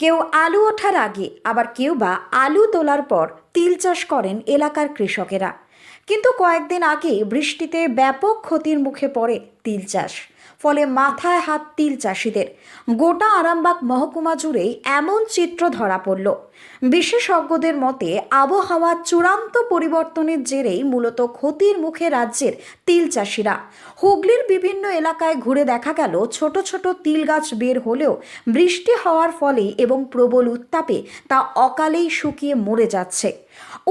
কেউ আলু ওঠার আগে আবার কেউ বা আলু তোলার পর তিল চাষ করেন এলাকার কৃষকেরা। কিন্তু কয়েকদিন আগে বৃষ্টিতে ব্যাপক ক্ষতির মুখে পড়ে তিল চাষ। ফলে মাথায় হাত তিল চাষিদের। গোটা আরামবাগ মহকুমা জুড়েই এমন চিত্র ধরা পড়ল। বিশেষজ্ঞদের মতে আবহাওয়ার চূড়ান্ত পরিবর্তনের জেরেই মূলত ক্ষতির মুখে রাজ্যের তিল চাষিরা। হুগলির বিভিন্ন এলাকায় ঘুরে দেখা গেল ছোট ছোট তিল গাছ বের হলেও বৃষ্টি হওয়ার ফলে এবং প্রবল উত্তাপে তা অকালেই শুকিয়ে মরে যাচ্ছে।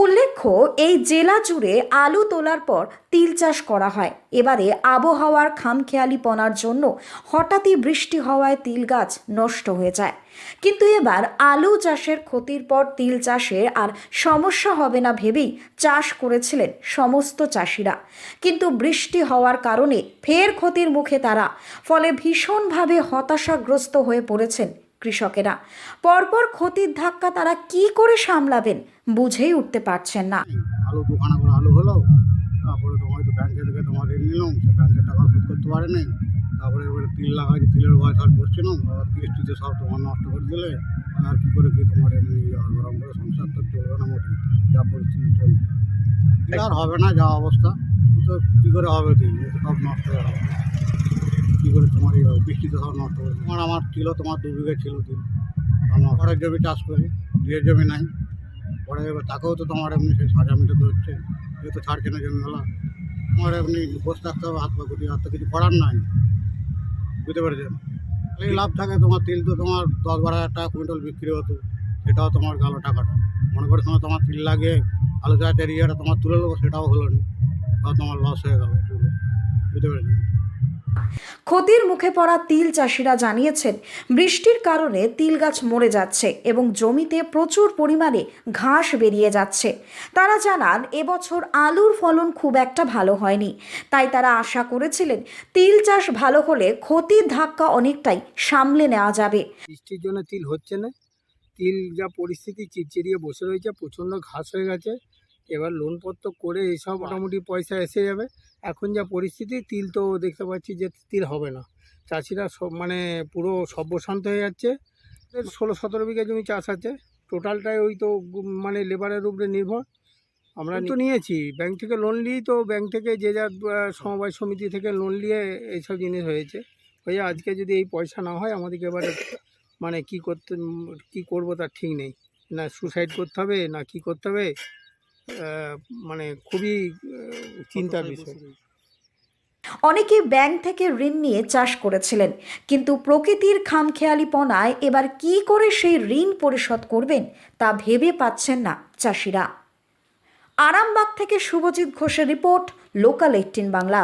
উল্লেখ্য, এই জেলা জুড়ে আলু তোলার পর তিল চাষ করা হয়। এবারে আবহাওয়ার খামখেয়ালিপনার জন্য হঠাৎই বৃষ্টি হওয়ায় তিল গাছ নষ্ট হয়ে যায়। কিন্তু এবার আলু চাষের ক্ষতির পর তিল চাষে আর সমস্যা হবে না ভেবেই চাষ করেছিলেন সমস্ত চাষিরা। কিন্তু বৃষ্টি হওয়ার কারণে ফের ক্ষতির মুখে তারা। ফলে ভীষণভাবে হতাশাগ্রস্ত হয়ে পড়েছেন কৃষকেরা। পরপর ক্ষতির ধাক্কা তারা কি করে সামলাবেন বুঝেই উঠতে পারছেন না। আলু দুখানা করে আলু হলো, তারপরে তোমার তো ব্যাংকে থেকে তোমার ঋণ নিলাম, সে ব্যাংকের টাকা শোধ করতে পারেনি। তারপরে এবারে তিল লাগাই, তিলের ভয় থার বসছিলাম, আবার কিস্তিতে সব তোমার নষ্ট করে দিলে। আর কী করে কি তোমার এমনি গরম করে সংসার তো চলবে না মোটেই, যা পরিস্থিতি চলছে। আর হবে না যা অবস্থা, তো কী করে হবে তিল, সব নষ্ট হয়ে যাবে। কী করে তোমার এই বৃষ্টিতে সব নষ্ট করে আমার ছিল তোমার 2 বিঘে ছিল তিল। আমার পরের জমি চাষ করি, বিয়ের জমি নাই। পরে এবার তাকেও তো তোমার এমনি সেই সাজা মেটাতে হচ্ছে, যেহেতু ছাড়ছে না জমিওয়ালা। আমার এমনি বসে থাকতে হবে হাত পা গুটি, আর তো কিছু করার নাই, বুঝতে পেরেছেন। এই লাভ থাকে তোমার তিল তো তোমার 10-12 হাজার টাকা কুইন্টাল বিক্রি হতো, সেটাও তোমার গেল টাকাটা। মনে করে সময় তোমার তিল লাগিয়ে আলু চাষের ইয়েটা তোমার তুলে নেবো, সেটাও হলো না, তাও তোমার লস হয়ে গেল পুরো, বুঝতে পেরেছেন। ক্ষতির মুখে পড়া তিল চাষিরা জানিয়েছেন, বৃষ্টির কারণে তিল গাছ মরে যাচ্ছে এবং জমিতে প্রচুর পরিমাণে ঘাস বেরিয়ে যাচ্ছে। তারা জানান, এবছর আলুর ফলন খুব একটা ভালো হয়নি। তাই তারা আশা করেছিলেন তিল চাষ ভালো হলে ক্ষতির ধাক্কা অনেকটাই সামলে নেওয়া যাবে। বৃষ্টির জন্য তিল হচ্ছে না। তিল যা পরিস্থিতি চিরচিরিয়ে বসে রয়েছে, প্রচণ্ড ঘাস হয়ে গেছে। এবার লোনপত্র করে এসব মোটামুটি পয়সা এসে যাবে। এখন যা পরিস্থিতি, তিল তো দেখতে পাচ্ছি যে তিল হবে না। চাষিরা সব মানে পুরো সর্বশান্ত হয়ে যাচ্ছে। 16-17 বিঘা জমি চাষ আছে, টোটালটাই ওই তো মানে লেবারের উপরে নির্ভর। আমরা তো নিয়েছি ব্যাংক থেকে লোন নিয়েই, তো ব্যাংক থেকে যে যার সমবায় সমিতি থেকে লোন নিয়ে এইসব জিনিস হয়েছে। হয়ে আজকে যদি এই পয়সা না হয়, আমাদেরকে এবারে মানে কি করবো তার ঠিক নেই। না সুসাইড করতে হবে, না কি করতে হবে, মানে খুবই চিন্তার বিষয়। অনেকে ব্যাংক থেকে ঋণ নিয়ে চাষ করেছিলেন, কিন্তু প্রকৃতির খামখেয়ালিপনায় এবার কি করে সেই ঋণ পরিশোধ করবেন তা ভেবে পাচ্ছেন না চাষিরা। আরামবাগ থেকে শুভজিৎ ঘোষের রিপোর্ট, লোকাল 18 বাংলা।